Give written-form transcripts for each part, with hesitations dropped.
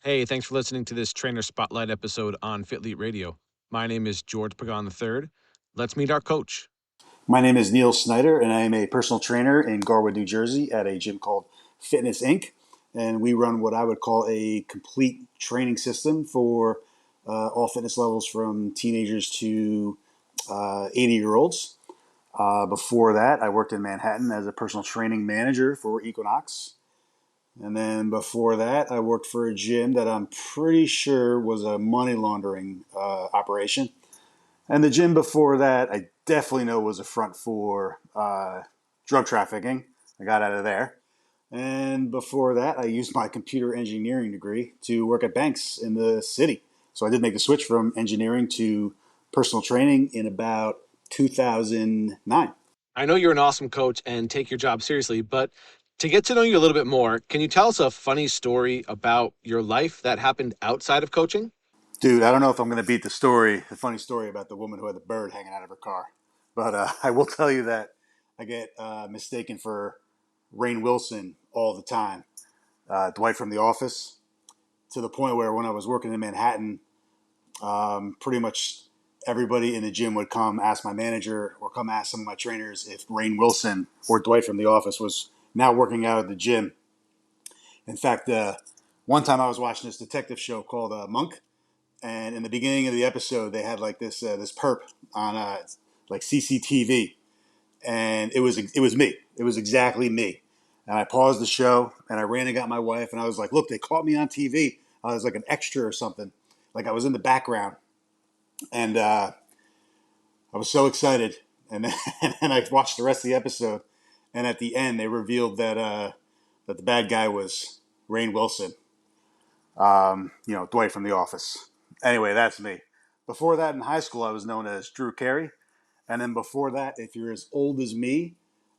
Hey, thanks for listening to this Trainer Spotlight episode on Fitlete Radio. My name is George Pagan III. Let's meet our coach. My name is Neal Snyder, and I am a personal trainer in Garwood, New Jersey at a gym called Fitness Inc. And we run what I would call a complete training system for all fitness levels from teenagers to 80-year-olds. Before that, I worked in Manhattan as a personal training manager for Equinox. And then before that, I worked for a gym that I'm pretty sure was a money laundering operation. And the gym before that, I definitely know was a front for drug trafficking. I got out of there. And before that, I used my computer engineering degree to work at banks in the city. So I did make the switch from engineering to personal training in about 2009. I know you're an awesome coach and take your job seriously, but to get to know you a little bit more, can you tell us a funny story about your life that happened outside of coaching? Dude, I don't know if I'm going to beat the funny story about the woman who had the bird hanging out of her car. But I will tell you that I get mistaken for Rainn Wilson all the time. Dwight from The Office, to the point where when I was working in Manhattan, pretty much everybody in the gym would come ask my manager or come ask some of my trainers if Rainn Wilson or Dwight from The Office was now working out at the gym. In fact, one time I was watching this detective show called Monk, and in the beginning of the episode, they had like this perp on like CCTV, and it was me. It was exactly me. And I paused the show, and I ran and got my wife, and I was like, "Look, they caught me on TV. I was like an extra or something. Like I was in the background." And I was so excited. And then, and then I watched the rest of the episode, and at the end, they revealed that the bad guy was Rainn Wilson, Dwight from The Office. Anyway, that's me. Before that, in high school, I was known as Drew Carey. And then before that, if you're as old as me,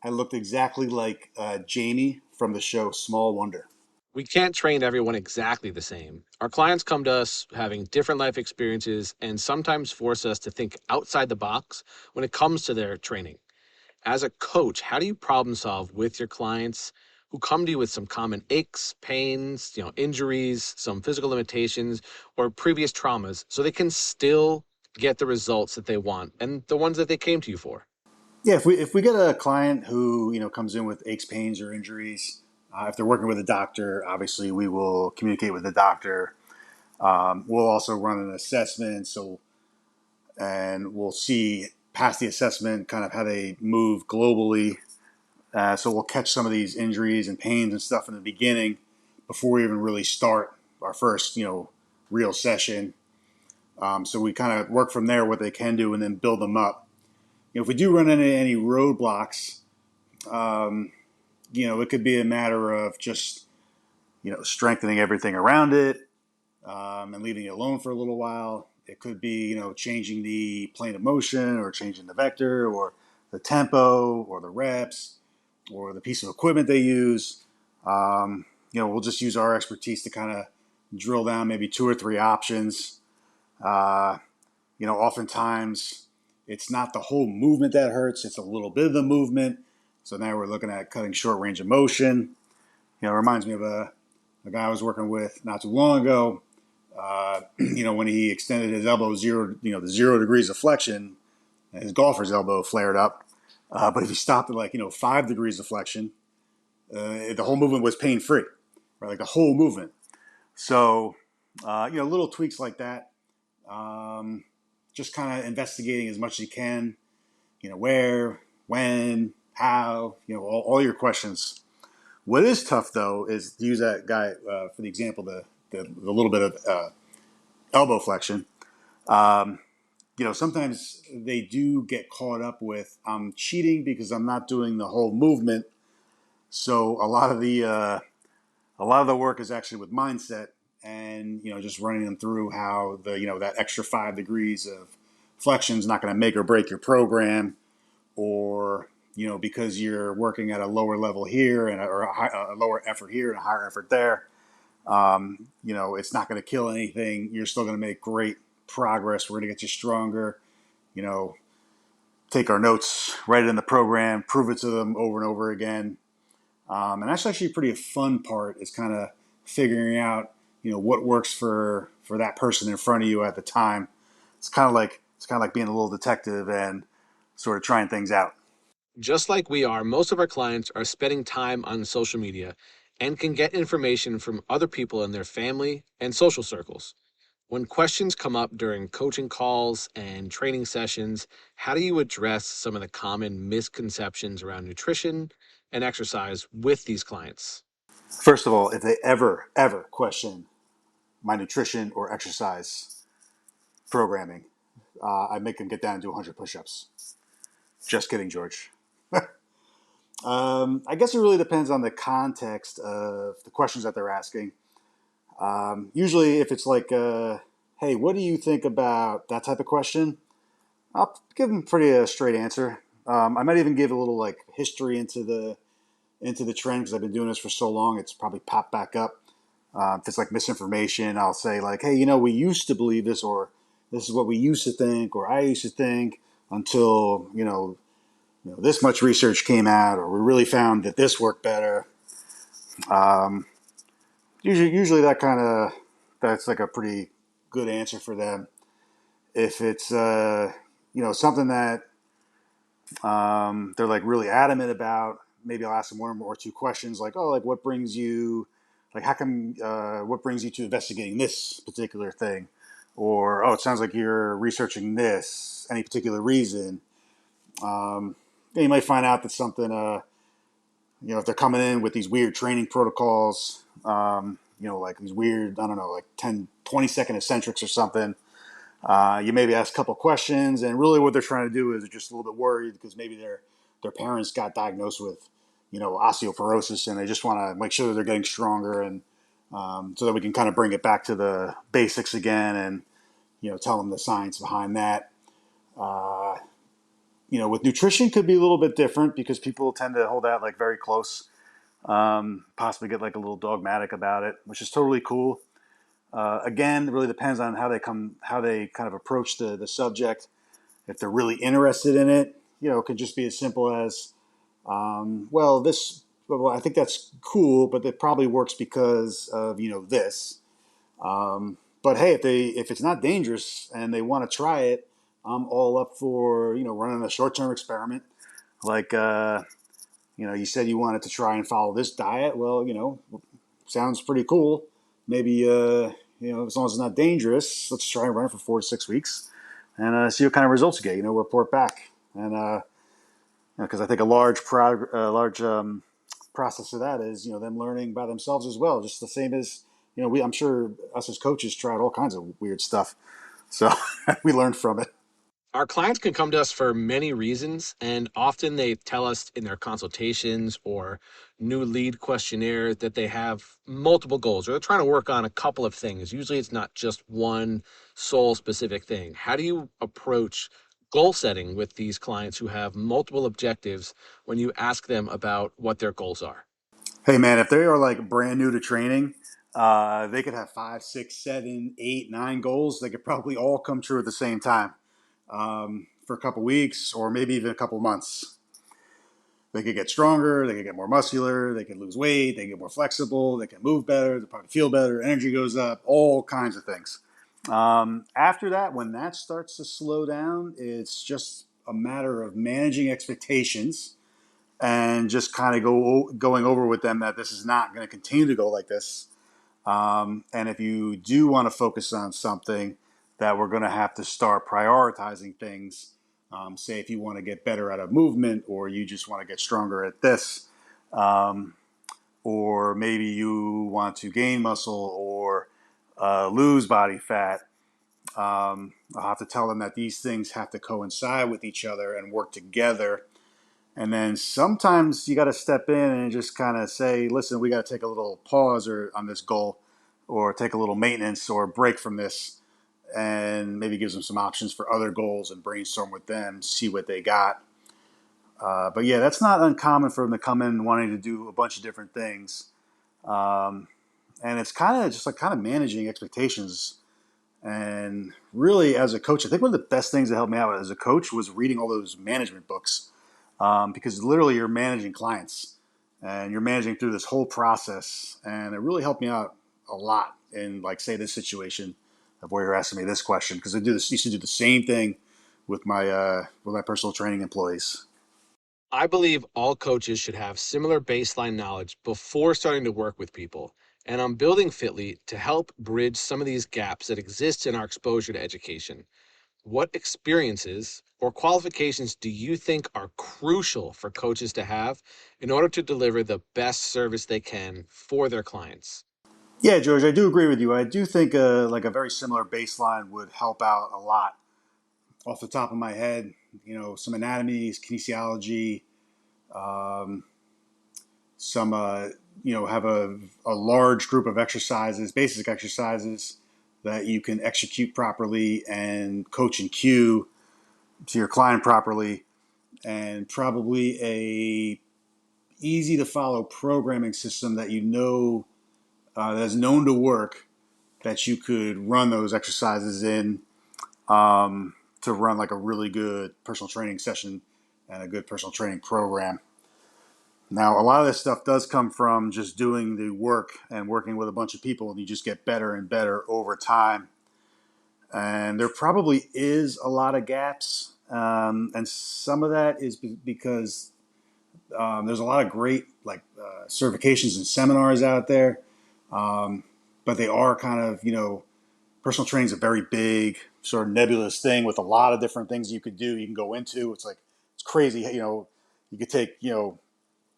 I looked exactly like Jamie from the show Small Wonder. We can't train everyone exactly the same. Our clients come to us having different life experiences and sometimes force us to think outside the box when it comes to their training. As a coach, how do you problem solve with your clients who come to you with some common aches, pains, injuries, some physical limitations, or previous traumas so they can still get the results that they want and the ones that they came to you for? Yeah, if we get a client who comes in with aches, pains, or injuries, if they're working with a doctor, obviously we will communicate with the doctor. We'll also run an assessment, and we'll see past the assessment kind of how they move globally. So we'll catch some of these injuries and pains and stuff in the beginning before we even really start our first real session. So we kind of work from there what they can do and then build them up. If we do run into any roadblocks, um, it could be a matter of just strengthening everything around it, and leaving it alone for a little while. It could be changing the plane of motion or changing the vector or the tempo or the reps or the piece of equipment they use. We'll just use our expertise to kind of drill down maybe two or three options. Uh, Oftentimes it's not the whole movement that hurts; it's a little bit of the movement. So now we're looking at cutting short range of motion. It reminds me of a guy I was working with not too long ago. When he extended his elbow the 0 degrees of flexion, his golfer's elbow flared up. But if he stopped at 5 degrees of flexion, the whole movement was pain free, right? Like the whole movement. So, little tweaks like that. Just kind of investigating as much as you can. Where, when, how. All your questions. What is tough though is to use that guy for the example, the little bit of elbow flexion. Um, Sometimes they do get caught up with I'm cheating because I'm not doing the whole movement. So a lot of the work is actually with mindset and just running them through how that extra 5 degrees of flexion is not going to make or break your program, or because you're working at a lower level here or a lower effort here and a higher effort there. It's not going to kill anything. You're still going to make great progress. We're going to get you stronger. You know, Take our notes, write it in the program, prove it to them over and over again. And that's actually a pretty fun part is kind of figuring out, what works for that person in front of you at the time. It's kind of like being a little detective and sort of trying things out. Just like we are, most of our clients are spending time on social media and can get information from other people in their family and social circles. When questions come up during coaching calls and training sessions, how do you address some of the common misconceptions around nutrition and exercise with these clients? First of all, if they ever question my nutrition or exercise programming, I make them get down and do 100 push-ups. Just kidding, George. I guess it really depends on the context of the questions that they're asking. Usually, if it's like, "Hey, what do you think about that type of question?" I'll give them a pretty straight answer. I might even give a little like history into the trend because I've been doing this for so long. It's probably popped back up. If it's like misinformation, I'll say like, "Hey, we used to believe this, or this is what we used to think, or I used to think until this much research came out, or we really found that this worked better." Um, usually that's like a pretty good answer for them. If it's something that they're like really adamant about, maybe I'll ask them one or two questions like, "Oh, like what brings you, like how come, what brings you to investigating this particular thing?" Or, "Oh, it sounds like you're researching this. Any particular reason?" Um, you might find out that something, if they're coming in with these weird training protocols, like these weird, I don't know, like 10, 20-second eccentrics or something. You maybe ask a couple questions, and really what they're trying to do is just a little bit worried because maybe their parents got diagnosed with, osteoporosis, and they just want to make sure that they're getting stronger, and so that we can kind of bring it back to the basics again, and tell them the science behind that. Uh, with nutrition could be a little bit different because people tend to hold that like very close, possibly get like a little dogmatic about it, which is totally cool. Again, it really depends on how they kind of approach the subject. If they're really interested in it, it could just be as simple as, well, I think that's cool, but it probably works because of this. But hey, if it's not dangerous and they want to try it, I'm all up for running a short term experiment. Like you said you wanted to try and follow this diet. Well, sounds pretty cool. Maybe as long as it's not dangerous, let's try and run it for 4 to 6 weeks and see what kind of results you get. Report back. And because I think a large process of that is them learning by themselves as well. Just the same as I'm sure us as coaches tried all kinds of weird stuff, so we learned from it. Our clients can come to us for many reasons, and often they tell us in their consultations or new lead questionnaire that they have multiple goals or they're trying to work on a couple of things. Usually it's not just one sole specific thing. How do you approach goal setting with these clients who have multiple objectives when you ask them about what their goals are? Hey man, if they are like brand new to training, they could have 5, 6, 7, 8, 9 goals. They could probably all come true at the same time, for a couple weeks or maybe even a couple months. They could get stronger, they could get more muscular, they could lose weight, they get more flexible, they can move better, they probably feel better, energy goes up, all kinds of things. After that, when that starts to slow down, it's just a matter of managing expectations and just kind of going over with them that this is not going to continue to go like this. And if you do want to focus on something, that we're going to have to start prioritizing things. Say if you want to get better at a movement, or you just want to get stronger at this, um, or maybe you want to gain muscle or lose body fat. I'll have to tell them that these things have to coincide with each other and work together. And then sometimes you got to step in and just kind of say, listen, we got to take a little pause or on this goal, or take a little maintenance or break from this, and maybe gives them some options for other goals and brainstorm with them, see what they got. But yeah, that's not uncommon for them to come in wanting to do a bunch of different things. Um, and it's kind of just like kind of managing expectations. And really, as a coach, I think one of the best things that helped me out as a coach was reading all those management books, because literally you're managing clients and you're managing through this whole process. And it really helped me out a lot in, like, say, this situation of where you're asking me this question, because I used to do the same thing with my personal training employees. I believe all coaches should have similar baseline knowledge before starting to work with people. And I'm building Fitlete to help bridge some of these gaps that exist in our exposure to education. What experiences or qualifications do you think are crucial for coaches to have in order to deliver the best service they can for their clients? Yeah, George, I do agree with you. I do think like a very similar baseline would help out a lot. Off the top of my head, some anatomy, kinesiology, um, some have a large group of exercises, basic exercises that you can execute properly and coach and cue to your client properly, and probably a easy to follow programming system that that is known to work, that you could run those exercises in, to run like a really good personal training session and a good personal training program. Now, a lot of this stuff does come from just doing the work and working with a bunch of people, and you just get better and better over time. And there probably is a lot of gaps, and some of that is because there's a lot of great certifications and seminars out there, um, but they are kind of, personal training is a very big sort of nebulous thing with a lot of different things you could do. You can go into. It's crazy. You could take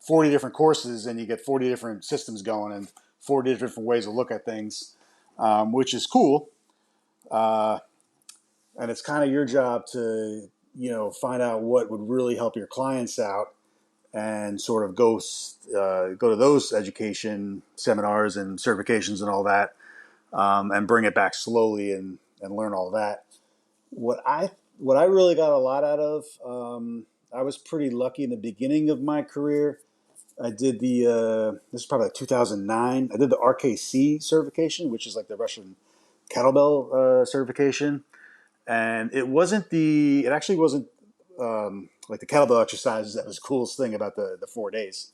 40 different courses and you get 40 different systems going and 40 different ways to look at things, which is cool. Uh, and it's kind of your job to find out what would really help your clients out, and sort of go to those education seminars and certifications and all that, and bring it back slowly and learn all that. What I what I really got a lot out of, I was pretty lucky in the beginning of my career. I did this is probably like 2009. I did the RKC certification, which is like the Russian kettlebell certification, and it actually wasn't like the kettlebell exercises that was the coolest thing about the 4 days.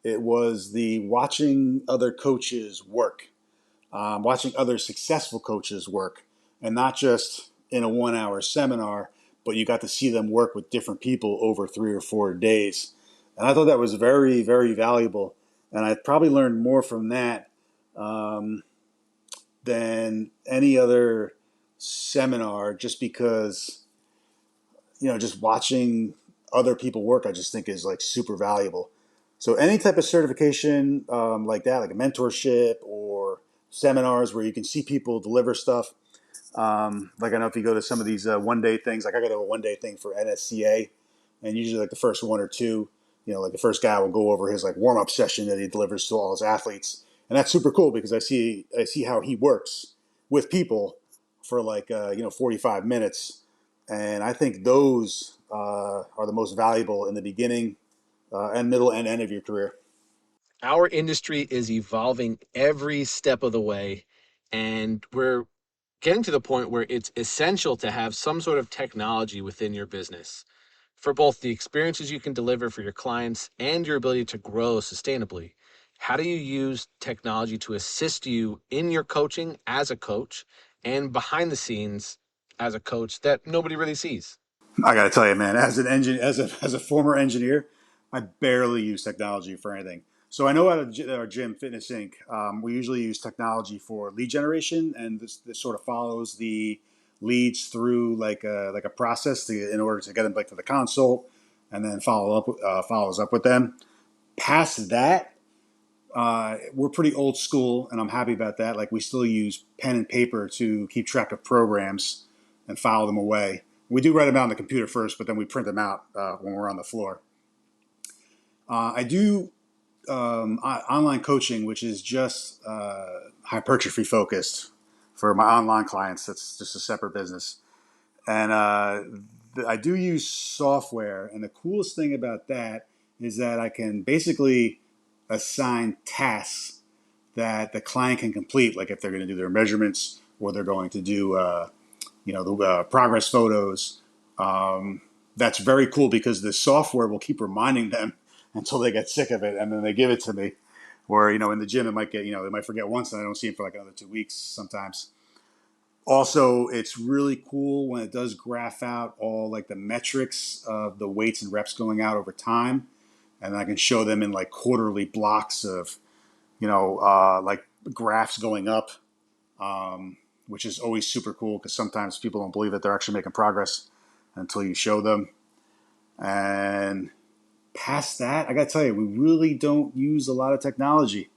It was the watching other coaches work, watching other successful coaches work, and not just in a 1 hour seminar, but you got to see them work with different people over 3 or 4 days. And I thought that was very, very valuable. And I probably learned more from that, um, than any other seminar, just because, just watching other people work, I just think is like super valuable. So any type of certification, like that, like a mentorship or seminars where you can see people deliver stuff. Like, I know if you go to some of these 1 day things, like I go to a 1 day thing for NSCA, and usually like the first one or two, like the first guy will go over his like warm up session that he delivers to all his athletes, and that's super cool because I see how he works with people for like 45 minutes, and I think those are the most valuable in the beginning, and middle and end of your career. Our industry is evolving every step of the way, and we're getting to the point where it's essential to have some sort of technology within your business for both the experiences you can deliver for your clients and your ability to grow sustainably. How do you use technology to assist you in your coaching as a coach and behind the scenes as a coach that nobody really sees? I got to tell you, man, as a former engineer, I barely use technology for anything. So I know at our gym, Fitness Inc., we usually use technology for lead generation, and this sort of follows the leads through like a process in order to get them like to the consult, and then follows up with them. Past that, we're pretty old school, and I'm happy about that. Like, we still use pen and paper to keep track of programs and file them away. We do write them out on the computer first, but then we print them out when we're on the floor. I do online coaching, which is just hypertrophy focused for my online clients. That's just a separate business. And I do use software. And the coolest thing about that is that I can basically assign tasks that the client can complete, like if they're going to do their measurements or they're going to do, the progress photos. That's very cool because the software will keep reminding them until they get sick of it, and then they give it to me. Or in the gym, it might get they might forget once, and I don't see him for like another 2 weeks sometimes. Also, it's really cool when it does graph out all like the metrics of the weights and reps going out over time, and I can show them in like quarterly blocks of like graphs going up, which is always super cool because sometimes people don't believe that they're actually making progress until you show them. And past that, I got to tell you, we really don't use a lot of technology.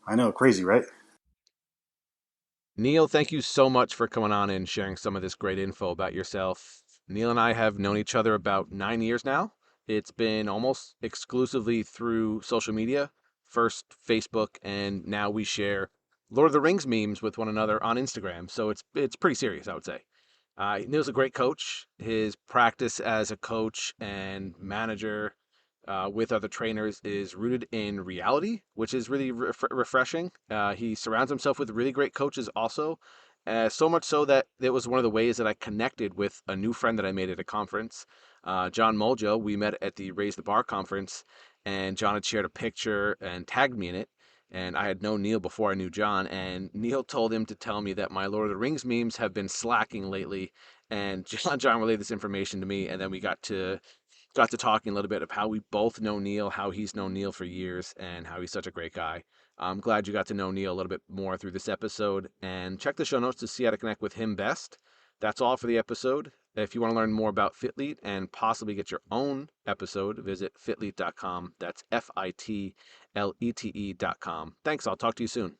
I know, crazy, right? Neal, thank you so much for coming on and sharing some of this great info about yourself. Neal and I have known each other about 9 years now. It's been almost exclusively through social media, first Facebook, and now we share Lord of the Rings memes with one another on Instagram. So it's pretty serious, I would say. Neal's a great coach. His practice as a coach and manager with other trainers is rooted in reality, which is really refreshing. He surrounds himself with really great coaches also, so much so that it was one of the ways that I connected with a new friend that I made at a conference. John Muljo, we met at the Raise the Bar conference, and John had shared a picture and tagged me in it. And I had known Neal before I knew John, and Neal told him to tell me that my Lord of the Rings memes have been slacking lately. And John relayed this information to me, and then we got to talking a little bit of how we both know Neal, how he's known Neal for years, and how he's such a great guy. I'm glad you got to know Neal a little bit more through this episode, and check the show notes to see how to connect with him best. That's all for the episode. If you want to learn more about Fitlete and possibly get your own episode, visit fitlete.com. That's Fitlete.com. Thanks. I'll talk to you soon.